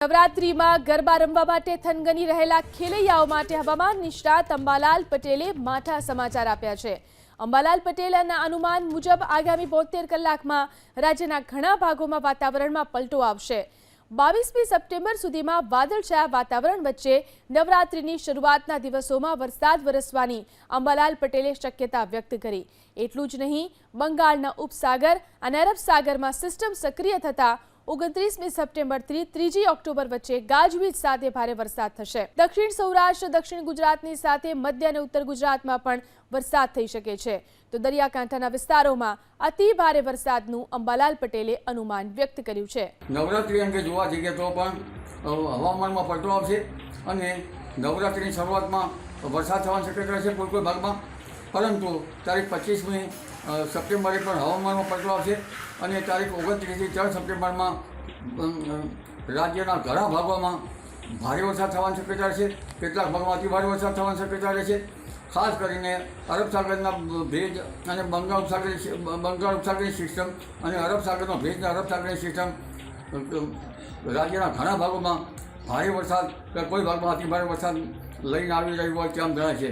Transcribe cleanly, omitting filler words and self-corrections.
નવરાત્રીમાં ગરબા રમવા માટે થનગની રહેલા ખેલૈયાઓ માટે હવામાન નિષ્ણાત અંબાલાલ પટેલે માઠા સમાચાર આપ્યા છે। અંબાલાલ પટેલના અનુમાન મુજબ આગામી 72 કલાકમાં રાજ્યના ઘણા ભાગોમાં વાતાવરણમાં પલટો આવશે। 22મી સપ્ટેમ્બર સુધીમાં વાદળછાયા વાતાવરણ વચ્ચે નવરાત્રીની શરૂઆતના દિવસોમાં વરસાદ વરસવાની અંબાલાલ પટેલે શક્યતા વ્યક્ત કરી। એટલું જ નહીં, બંગાળના ઉપસાગર અને અરબ સાગરમાં સિસ્ટમ સક્રિય થતા 29મી સપ્ટેમ્બરથી 3જી ઓક્ટોબર વચ્ચે ગાજવીજ સાથે ભારે વરસાદ થશે। દક્ષિણ સૌરાષ્ટ્ર, દક્ષિણ ગુજરાતની સાથે મધ્ય અને ઉત્તર ગુજરાતમાં પણ વરસાદ થઈ શકે છે। તો દરિયાકાંઠાના વિસ્તારોમાં અતિ ભારે વરસાદનું અંબાલાલ પટેલે અનુમાન વ્યક્ત કર્યું છે। નવરાત્રી અંગે જોવા જઈએ તો પણ હવામાનમાં પલટો આવશે અને નવરાત્રીની શરૂઆતમાં વરસાદ થવાની શક્યતા છે કોઈ ભાગમાં, પરંતુ તારીખ 25મી સપ્ટેમ્બરે પણ હવામાનમાં પલટો આવશે અને તારીખ 29થી 4 સપ્ટેમ્બરમાં રાજ્યના ઘણા ભાગોમાં ભારે વરસાદ થવાની શક્યતા છે। કેટલાક ભાગમાં અતિ ભારે વરસાદ થવાની શક્યતા રહેશે। ખાસ કરીને અરબ સાગરના ભેજ અને બંગાળ ઉપસાગરની સિસ્ટમ અને અરબ સાગરનો ભેજ અને અરબ સાગરની સિસ્ટમ રાજ્યના ઘણા ભાગોમાં ભારે વરસાદ, કોઈ ભાગમાં અતિ ભારે વરસાદ લઈને આવી રહ્યું હોય તેમ જણાય છે।